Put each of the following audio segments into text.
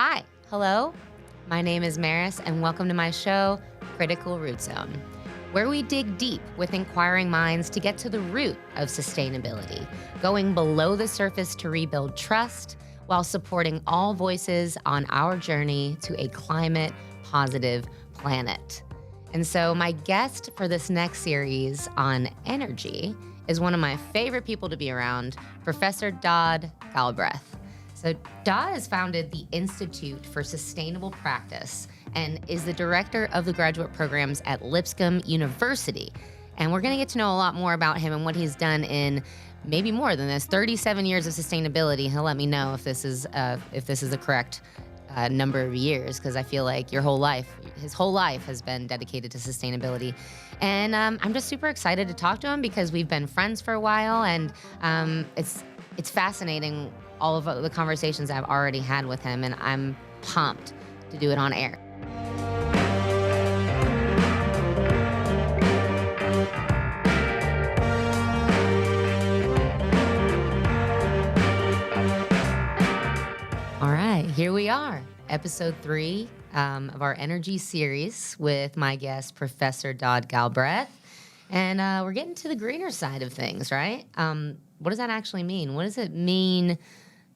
Hi, hello. My name is Maris, and welcome to my show, Critical Root Zone, where we dig deep with inquiring minds to get to the root of sustainability, going below the surface to rebuild trust while supporting all voices on our journey to a climate-positive planet. And so my guest for this next series on energy is one of my favorite people to be around, Professor Dodd Galbreath. So Dodd has founded the Institute for Sustainable Practice and is the director of the graduate programs at Lipscomb University. And we're going to get to know a lot more about him and what he's done in maybe more than this, 37 years of sustainability. He'll let me know if this is the correct number of years, because I feel like his whole life has been dedicated to sustainability. And I'm just super excited to talk to him because we've been friends for a while, and it's fascinating, all of the conversations I've already had with him, and I'm pumped to do it on air. All right, here we are, episode 3 of our energy series with my guest, Professor Dodd Galbreath. And we're getting to the greener side of things, right? What does that actually mean? What does it mean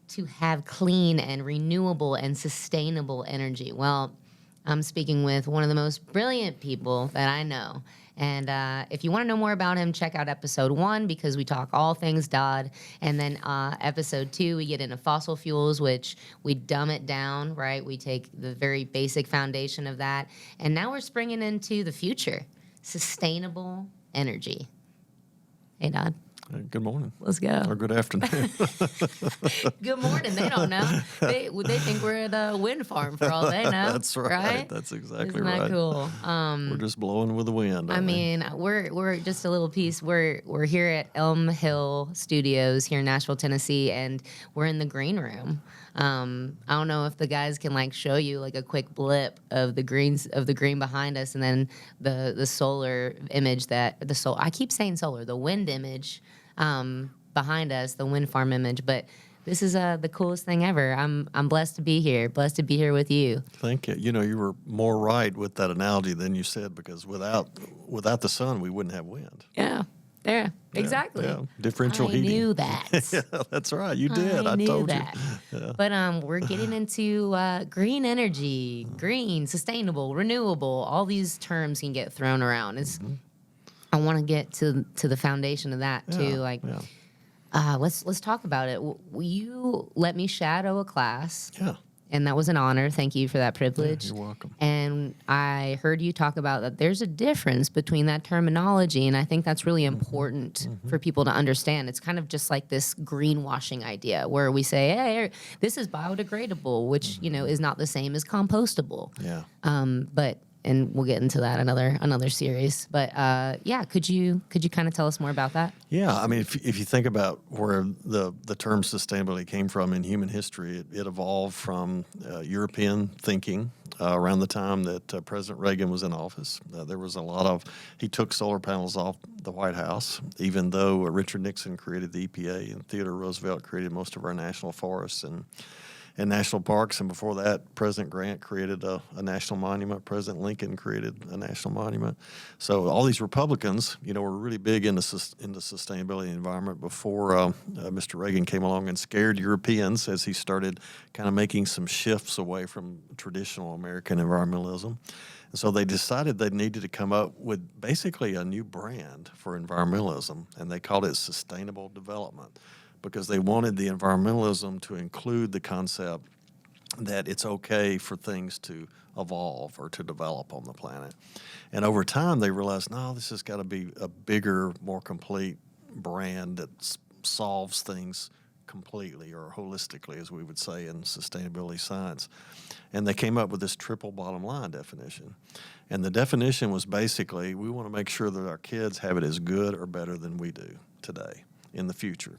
to have clean and renewable and sustainable energy? Well, I'm speaking with one of the most brilliant people that I know. And if you want to know more about him, check out episode 1 because we talk all things Dodd. And then episode 2, we get into fossil fuels, which we dumb it down, right? We take the very basic foundation of that. And now we're springing into the future, sustainable energy. Hey, Dodd. Good morning. Let's go. Or good afternoon. Good morning. They don't know. They think we're at a wind farm for all they know. That's right. That's exactly right. Isn't that cool? We're just blowing with the wind. I mean, we're just a little piece. We're here at Elm Hill Studios here in Nashville, Tennessee, and we're in the green room. I don't know if the guys can show you a quick blip of the green behind us, and then the solar image I keep saying solar, the wind image behind us, the wind farm image. But this is the coolest thing ever. I'm blessed to be here. Blessed to be here with you. Thank you. You were more right with that analogy than you said, because without the sun, we wouldn't have wind. Yeah. There, exactly. Yeah. Differential heating. I knew that. Yeah, that's right. You did. I knew told that. you. Yeah. But we're getting into green energy, green, sustainable, renewable. All these terms can get thrown around. I want to get to the foundation of that too. Let's talk about it. Will you let me shadow a class? Yeah. And that was an honor. Thank you for that privilege. Yeah, you're welcome. And I heard you talk about that there's a difference between that terminology, and I think that's really important for people to understand. It's kind of just like this greenwashing idea where we say, hey, this is biodegradable, which, is not the same as compostable. Yeah. And we'll get into that another series. But could you kind of tell us more about that? Yeah, I mean, if you think about where the term sustainability came from in human history, it evolved from European thinking around the time that President Reagan was in office. There was he took solar panels off the White House, even though Richard Nixon created the EPA and Theodore Roosevelt created most of our national forests and national parks, and before that, President Grant created a national monument. President Lincoln created a national monument. So all these Republicans, were really big into sustainability and environment before Mr. Reagan came along and scared Europeans as he started kind of making some shifts away from traditional American environmentalism. And so they decided they needed to come up with basically a new brand for environmentalism, and they called it sustainable development, because they wanted the environmentalism to include the concept that it's okay for things to evolve or to develop on the planet. And over time, they realized, no, this has got to be a bigger, more complete brand that solves things completely or holistically, as we would say in sustainability science. And they came up with this triple bottom line definition. And the definition was basically, we want to make sure that our kids have it as good or better than we do today in the future.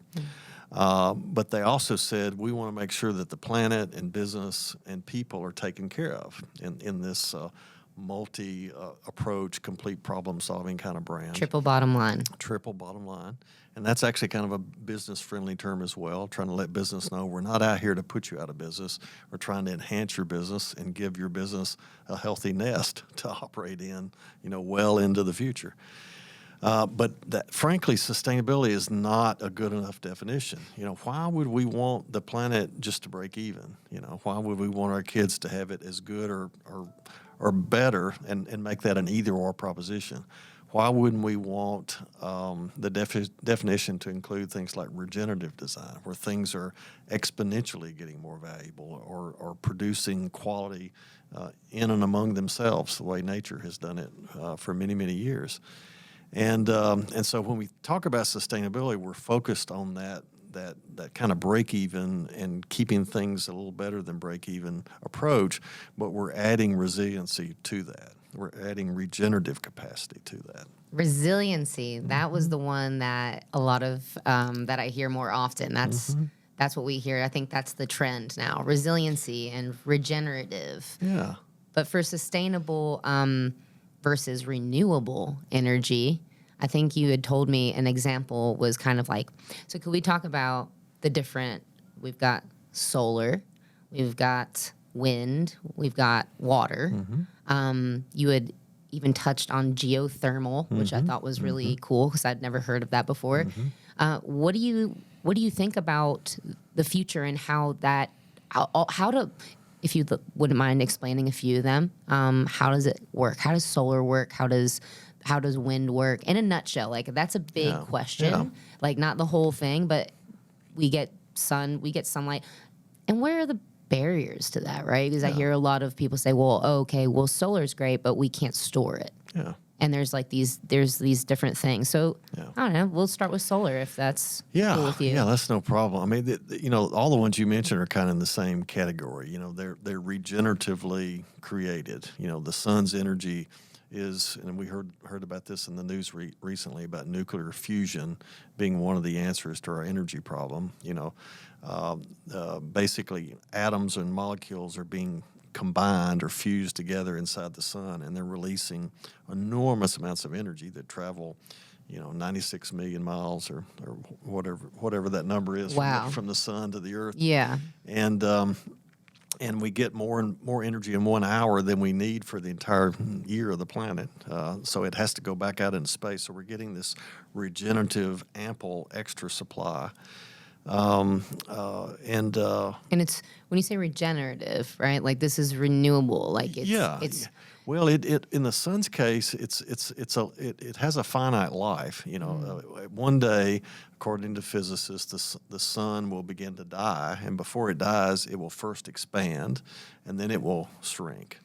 But they also said we want to make sure that the planet and business and people are taken care of in this multi-approach, complete problem-solving kind of brand. Triple bottom line. Triple bottom line. And that's actually kind of a business-friendly term as well, trying to let business know we're not out here to put you out of business. We're trying to enhance your business and give your business a healthy nest to operate in, well into the future. But frankly, sustainability is not a good enough definition. Why would we want the planet just to break even? Why would we want our kids to have it as good or better and make that an either-or proposition? Why wouldn't we want the definition to include things like regenerative design, where things are exponentially getting more valuable or producing quality in and among themselves, the way nature has done it for many, many years? And so when we talk about sustainability, we're focused on that kind of break-even and keeping things a little better than break-even approach, but we're adding resiliency to that. We're adding regenerative capacity to that. Resiliency, that was the one that a lot of that I hear more often. That's what we hear. I think that's the trend now, resiliency and regenerative. Yeah. But for sustainable versus renewable energy, I think you had told me an example was kind of like, so could we talk about the different, we've got solar, we've got wind, we've got water. You had even touched on geothermal, which I thought was really cool because I'd never heard of that before. What do you think about the future and how to, if you wouldn't mind explaining a few of them, how does it work? How does solar work? How does wind work? In a nutshell, like that's a big question. Yeah. Like not the whole thing, but we get sunlight. And where are the barriers to that, right? Because I hear a lot of people say, well, okay, well, solar's great, but we can't store it. Yeah. And there's these different things. So I don't know. We'll start with solar if that's cool with you. Yeah, that's no problem. I mean, all the ones you mentioned are kind of in the same category. They're regeneratively created. The sun's energy is, and we heard about this in the news recently about nuclear fusion being one of the answers to our energy problem. Basically, atoms and molecules are being combined or fused together inside the sun, and they're releasing enormous amounts of energy that travel 96 million miles or whatever that number is. Wow. From the sun to the earth. Yeah. And we get more and more energy in 1 hour than we need for the entire year of the planet. So it has to go back out into space. So we're getting this regenerative, ample, extra supply. And it's, when you say regenerative, right? Like this is renewable. Like it's Well, it in the sun's case, it has a finite life. One day, according to physicists, the sun will begin to die, and before it dies, it will first expand, and then it will shrink.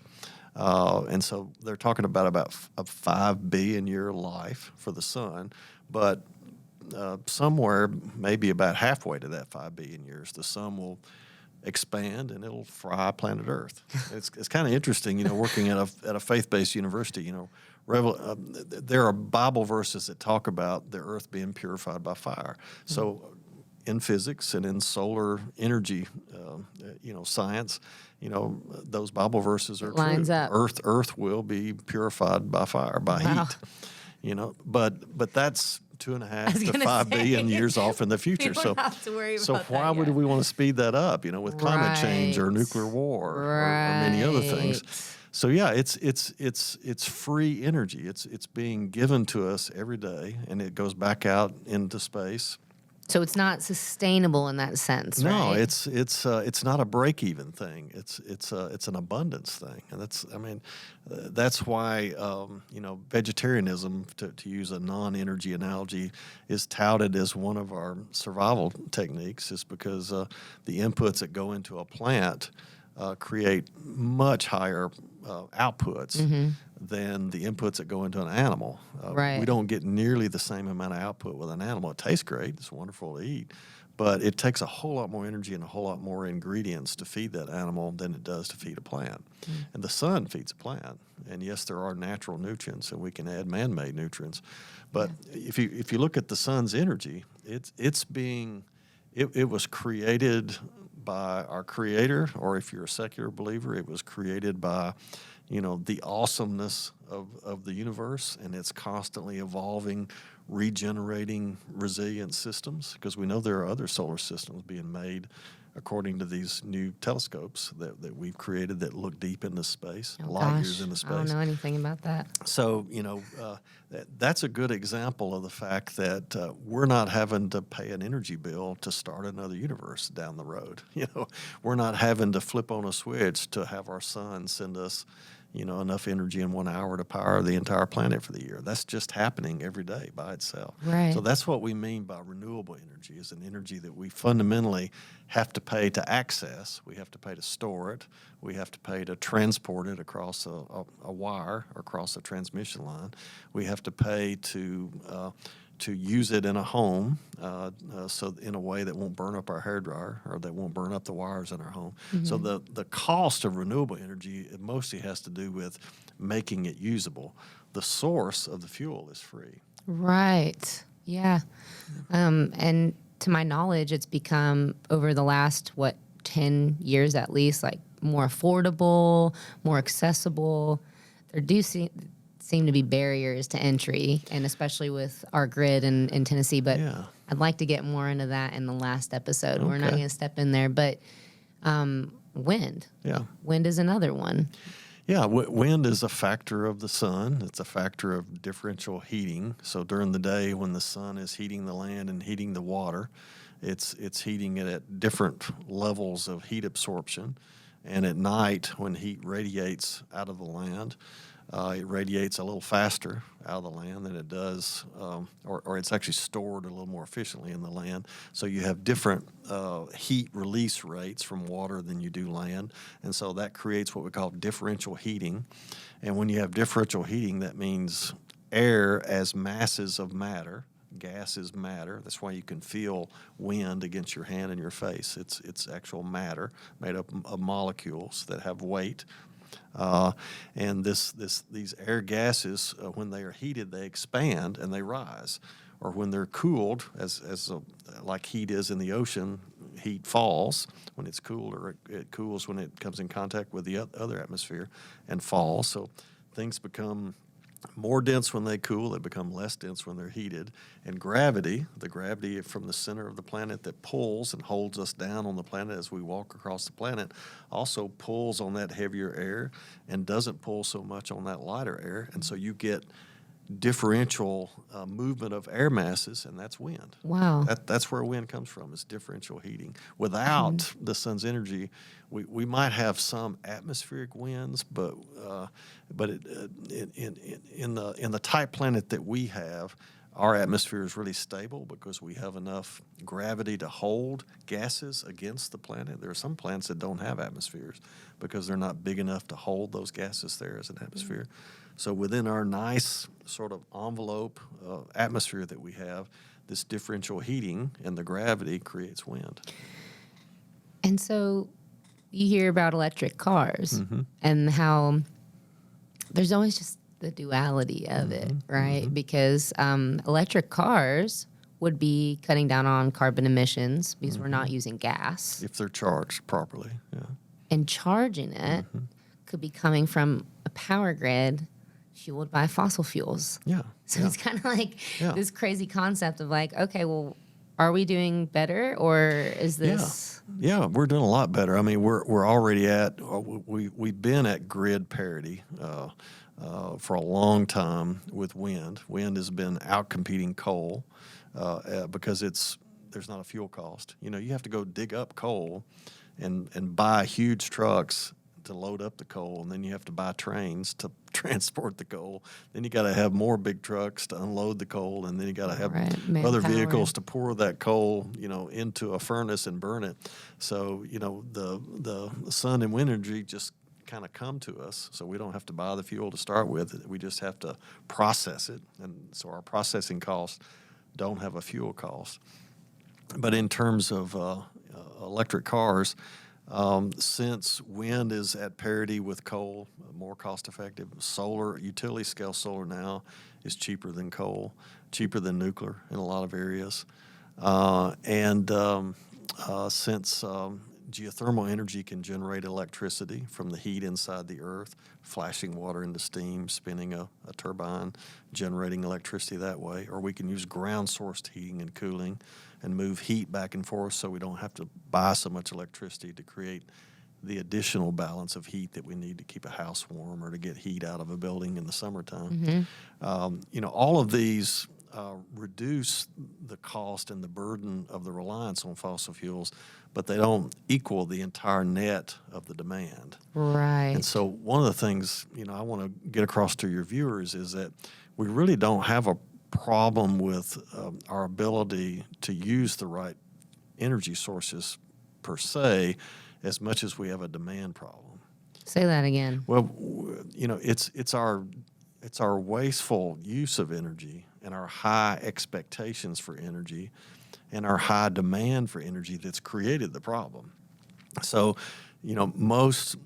And so they're talking about a 5 billion year life for the sun, but somewhere maybe about halfway to that 5 billion years, the sun will expand and it'll fry planet Earth. It's kind of interesting, working at a faith-based university. There are Bible verses that talk about the Earth being purified by fire. So, in physics and in solar energy, science, those Bible verses are lines true. up. Earth will be purified by fire, by heat. But that's 2.5 to 5 billion years off in the future. We don't have to worry so about why that would yet. we want to speed that up? With climate change or nuclear war or many other things. So it's free energy. It's being given to us every day, and it goes back out into space. So it's not sustainable in that sense, No, right? it's not a break-even thing. It's an abundance thing, and that's why vegetarianism, to use a non-energy analogy, is touted as one of our survival techniques. Is because the inputs that go into a plant create much higher outputs than the inputs that go into an animal. Right. We don't get nearly the same amount of output with an animal. It tastes great. It's wonderful to eat. But it takes a whole lot more energy and a whole lot more ingredients to feed that animal than it does to feed a plant. And the sun feeds a plant. And yes, there are natural nutrients, and we can add man-made nutrients. But if you look at the sun's energy, it was created by our Creator, or if you're a secular believer, it was created by, the awesomeness of the universe, and it's constantly evolving, regenerating resilient systems, because we know there are other solar systems being made according to these new telescopes that we've created that look deep into space, light years into space. I don't know anything about that. So, that's a good example of the fact that we're not having to pay an energy bill to start another universe down the road. We're not having to flip on a switch to have our sun send us, enough energy in 1 hour to power the entire planet for the year. That's just happening every day by itself. Right. So that's what we mean by renewable energy, is an energy that we fundamentally have to pay to access. We have to pay to store it. We have to pay to transport it across a wire, or across a transmission line. We have to pay to use it in a home, so in a way that won't burn up our hairdryer, or that won't burn up the wires in our home. Mm-hmm. So the cost of renewable energy, it mostly has to do with making it usable. The source of the fuel is free. Right. Yeah. And to my knowledge, it's become, over the last, 10 years at least, like more affordable, more accessible. There do seem to be barriers to entry, and especially with our grid in Tennessee. But yeah. I'd like to get more into that in the last episode. Okay. We're not going to step in there, but wind. Yeah. Wind is another one. Yeah, wind is a factor of the sun. It's a factor of differential heating. So during the day, when the sun is heating the land and heating the water, it's heating it at different levels of heat absorption. And at night, when heat radiates out of the land, it radiates a little faster out of the land than it does, or it's actually stored a little more efficiently in the land. So you have different heat release rates from water than you do land. And so that creates what we call differential heating. And when you have differential heating, that means air as masses of matter. Gas is matter. That's why you can feel wind against your hand and your face. It's actual matter made up of molecules that have weight. And these air gases, when they are heated, they expand and they rise. Or when they're cooled, like heat is in the ocean, heat falls when it's cooled, or it cools when it comes in contact with the other atmosphere and falls. So things become more dense when they cool. They become less dense when they're heated. And gravity, the gravity from the center of the planet that pulls and holds us down on the planet as we walk across the planet, also pulls on that heavier air and doesn't pull so much on that lighter air. And so you get differential movement of air masses, and that's wind. Wow. That's where wind comes from, is differential heating. Without the sun's energy, we might have some atmospheric winds, but in the type planet that we have, our atmosphere is really stable because we have enough gravity to hold gases against the planet. There are some planets that don't have atmospheres because they're not big enough to hold those gases there as an atmosphere. So within our nice sort of envelope atmosphere that we have, this differential heating and the gravity creates wind. And so you hear about electric cars and how there's always just the duality of it, right? Because electric cars would be cutting down on carbon emissions because we're not using gas. If they're charged properly, yeah. And charging it could be coming from a power grid fueled by fossil fuels. Yeah. So it's kind of like this crazy concept of like, okay, well, are we doing better, or is this? Yeah, we're doing a lot better. I mean, we're already at we've been at grid parity for a long time with wind. Wind has been outcompeting coal because there's not a fuel cost. You have to go dig up coal and buy huge trucks to load up the coal, and then you have to buy trains to transport the coal. Then you got to have more big trucks to unload the coal, and then you got to have other vehicles to pour that coal, into a furnace and burn it. So, the sun and wind energy just kind of come to us, so we don't have to buy the fuel to start with. We just have to process it, and so our processing costs don't have a fuel cost. But in terms of electric cars, since wind is at parity with coal, more cost effective, utility scale solar now is cheaper than coal, cheaper than nuclear in a lot of areas. Since geothermal energy can generate electricity from the heat inside the earth, flashing water into steam, spinning a turbine, generating electricity that way. Or we can use ground-sourced heating and cooling and move heat back and forth so we don't have to buy so much electricity to create the additional balance of heat that we need to keep a house warm or to get heat out of a building in the summertime. All of these reduce the cost and the burden of the reliance on fossil fuels, but they don't equal the entire net of the demand. Right. And so one of the things, I want to get across to your viewers is that we really don't have a problem with our ability to use the right energy sources per se, as much as we have a demand problem. Say that again. Well, it's our wasteful use of energy and our high expectations for energy and our high demand for energy that's created the problem. So, most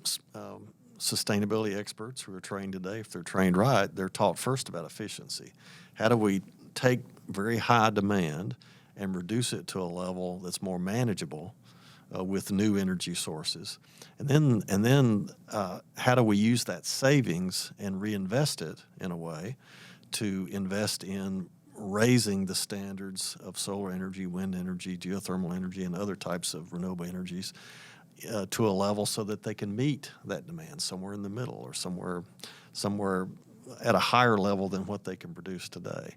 sustainability experts who are trained today, if they're trained right, they're taught first about efficiency. How do we take very high demand and reduce it to a level that's more manageable with new energy sources? And then how do we use that savings and reinvest it in a way to invest in raising the standards of solar energy, wind energy, geothermal energy, and other types of renewable energies to a level so that they can meet that demand somewhere in the middle or somewhere at a higher level than what they can produce today.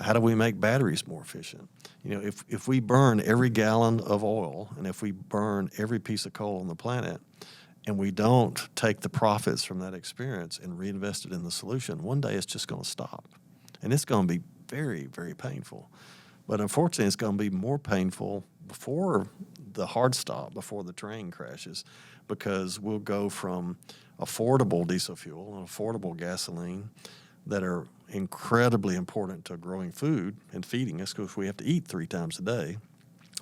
How do we make batteries more efficient? If we burn every gallon of oil and if we burn every piece of coal on the planet and we don't take the profits from that experience and reinvest it in the solution, one day it's just going to stop. And it's going to be very, very painful. But unfortunately, it's going to be more painful before the hard stop, before the train crashes, because we'll go from affordable diesel fuel and affordable gasoline that are incredibly important to growing food and feeding us because we have to eat 3 times a day.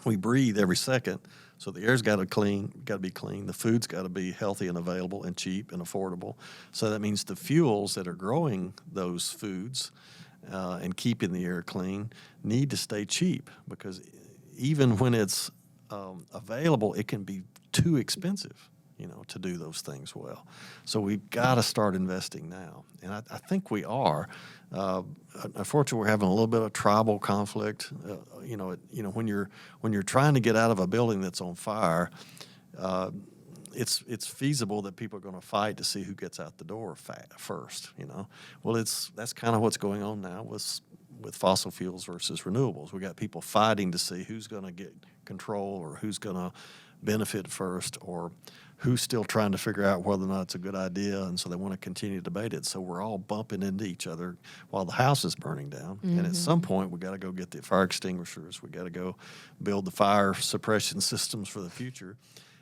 We breathe every second, so the air's got to be clean. The food's got to be healthy and available and cheap and affordable. So that means the fuels that are growing those foods and keeping the air clean need to stay cheap because even when it's available, it can be too expensive, to do those things well. So we've got to start investing now, and I think we are. Unfortunately, we're having a little bit of tribal conflict. When you're trying to get out of a building that's on fire, it's feasible that people are going to fight to see who gets out the door first. Well, that's kind of what's going on now with fossil fuels versus renewables. We got people fighting to see who's going to get control or who's going to benefit first or who's still trying to figure out whether or not it's a good idea, and so they want to continue to debate it. So we're all bumping into each other while the house is burning down. Mm-hmm. And at some point, we got to go get the fire extinguishers. We got to go build the fire suppression systems for the future,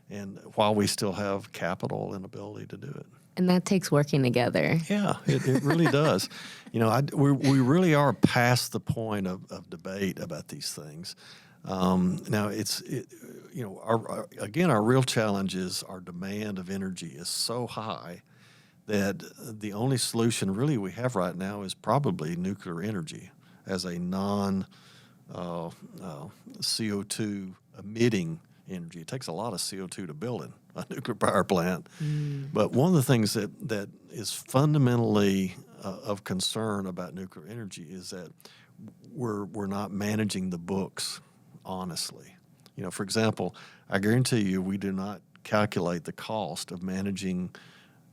and while we still have capital and ability to do it. And that takes working together. Yeah, it really does. We really are past the point of debate about these things. Now, our real challenge is our demand of energy is so high that the only solution really we have right now is probably nuclear energy as a non-CO2 emitting energy. It takes a lot of CO2 to build a nuclear power plant. But one of the things that is fundamentally of concern about nuclear energy is that we're not managing the books honestly. For example, I guarantee you we do not calculate the cost of managing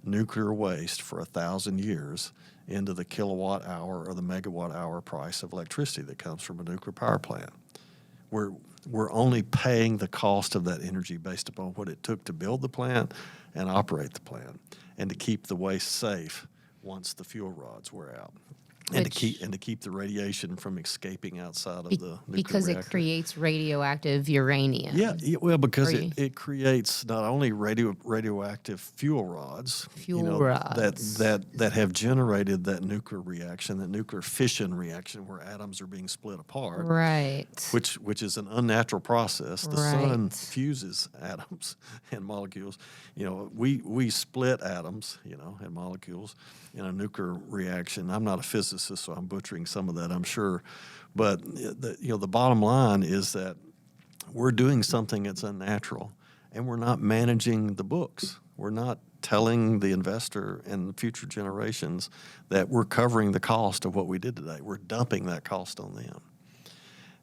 nuclear waste for 1,000 years into the kilowatt hour or the megawatt hour price of electricity that comes from a nuclear power plant. We're only paying the cost of that energy based upon what it took to build the plant and operate the plant and to keep the waste safe once the fuel rods wear out. And to keep the radiation from escaping outside of the nuclear because reactor. It creates radioactive uranium. Yeah, well, because it creates not only radioactive fuel rods, that have generated that nuclear reaction, that nuclear fission reaction where atoms are being split apart. Right. Which is an unnatural process. The sun fuses atoms and molecules. We split atoms, and molecules in a nuclear reaction. I'm not a physicist, so I'm butchering some of that, I'm sure. But the bottom line is that we're doing something that's unnatural, and we're not managing the books. We're not telling the investor and future generations that we're covering the cost of what we did today. We're dumping that cost on them.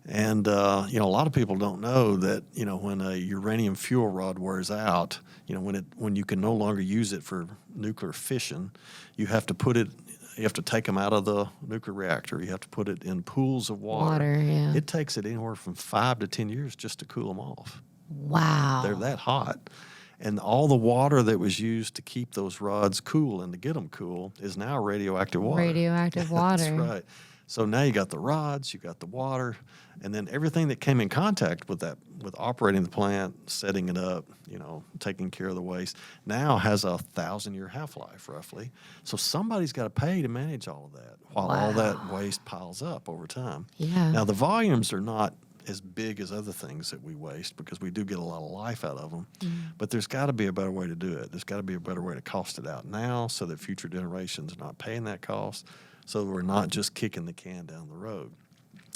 And, a lot of people don't know that, when a uranium fuel rod wears out, when you can no longer use it for nuclear fission, you have to take them out of the nuclear reactor. You have to put it in pools of water. Yeah. It takes it anywhere from 5 to 10 years just to cool them off. Wow. They're that hot. And all the water that was used to keep those rods cool and to get them cool is now radioactive water. Radioactive water. That's right. So now you got the rods, you got the water, and then everything that came in contact with that, with operating the plant, setting it up, taking care of the waste, now has a 1,000-year half-life roughly. So somebody's got to pay to manage all of that while all that waste piles up over time. Yeah. Now the volumes are not as big as other things that we waste because we do get a lot of life out of them. But there's got to be a better way to do it. There's got to be a better way to cost it out now so that future generations are not paying that cost, so that we're not just kicking the can down the road.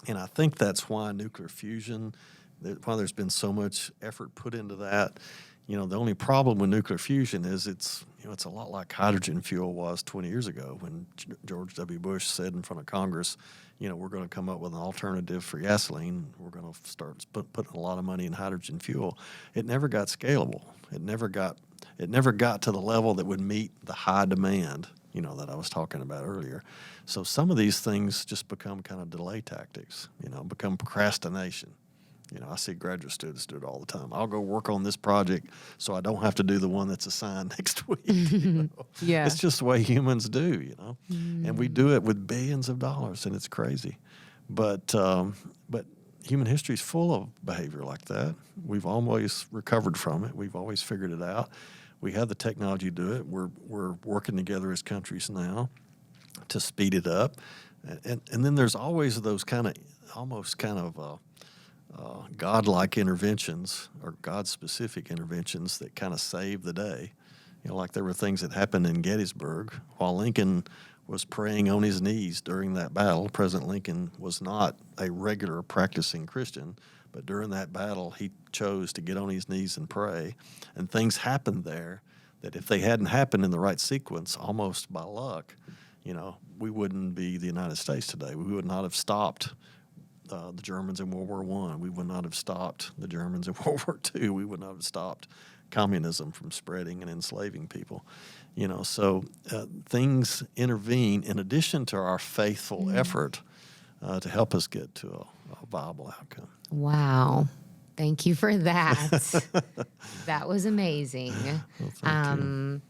And I think that's why nuclear fusion, why there's been so much effort put into that. The only problem with nuclear fusion is it's a lot like hydrogen fuel was 20 years ago when George W. Bush said in front of Congress, we're going to come up with an alternative for gasoline. We're going to start putting a lot of money in hydrogen fuel. It never got scalable. It never got to the level that would meet the high demand, that I was talking about earlier. So some of these things just become kind of delay tactics, become procrastination. I see graduate students do it all the time. I'll go work on this project so I don't have to do the one that's assigned next week. Yeah. It's just the way humans do, And we do it with billions of dollars, and it's crazy. But human history is full of behavior like that. We've always recovered from it. We've always figured it out. We have the technology to do it. We're working together as countries now to speed it up. And then there's always those almost God-like interventions or God-specific interventions that kind of save the day. Like there were things that happened in Gettysburg while Lincoln was praying on his knees during that battle. President Lincoln was not a regular practicing Christian, but during that battle, he chose to get on his knees and pray. And things happened there that if they hadn't happened in the right sequence, almost by luck, we wouldn't be the United States today. We would not have stopped the Germans in World War I. We would not have stopped the Germans in World War II. We would not have stopped communism from spreading and enslaving people. So things intervene in addition to our faithful effort to help us get to a viable outcome. Wow. Thank you for that. That was amazing. Well, thank you.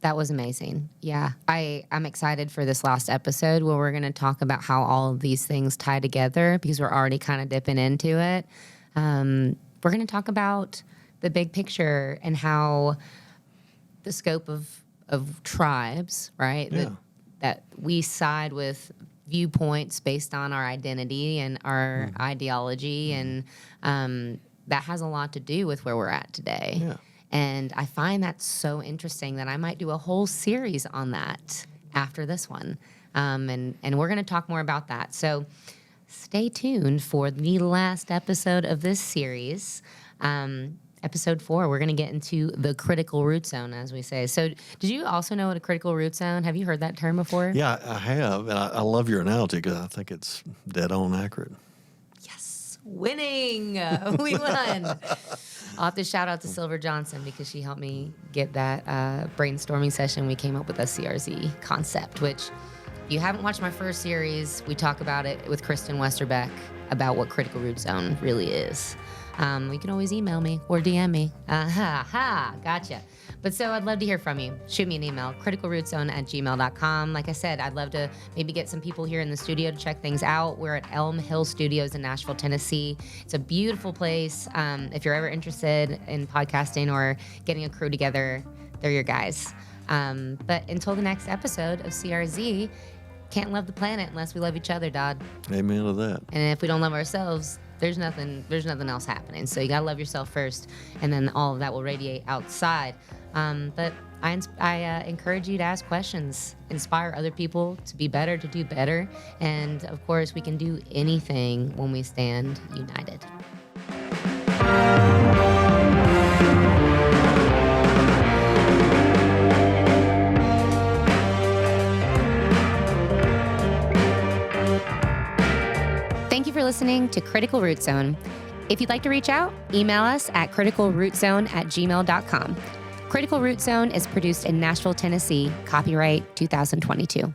That was amazing. Yeah. I'm excited for this last episode where we're going to talk about how all of these things tie together because we're already kind of dipping into it. We're going to talk about the big picture and how the scope of tribes, right? Yeah. That we side with viewpoints based on our identity and our ideology, and that has a lot to do with where we're at today. Yeah. And I find that so interesting that I might do a whole series on that after this one. And we're going to talk more about that. So stay tuned for the last episode of this series. Episode 4, we're going to get into the critical root zone, as we say. So did you also know what a critical root zone? Have you heard that term before? Yeah, I have. And I love your analogy because I think it's dead on accurate. Yes. Winning. We won. I'll have to shout out to Silver Johnson because she helped me get that brainstorming session. We came up with a CRZ concept, which if you haven't watched my first series, we talk about it with Kristen Westerbeck about what critical root zone really is. You can always email me or DM me. Gotcha. But so I'd love to hear from you. Shoot me an email, criticalrootzone@gmail.com. Like I said, I'd love to maybe get some people here in the studio to check things out. We're at Elm Hill Studios in Nashville, Tennessee. It's a beautiful place. If you're ever interested in podcasting or getting a crew together, they're your guys. But until the next episode of CRZ, can't love the planet unless we love each other, Dodd. Amen to that. And if we don't love ourselves, there's nothing else happening. So you gotta love yourself first, and then all of that will radiate outside. But I encourage you to ask questions, inspire other people to be better, to do better, and of course we can do anything when we stand united. listening to Critical Root Zone. If you'd like to reach out, email us at criticalrootzone@gmail.com. Critical Root Zone is produced in Nashville, Tennessee, copyright 2022.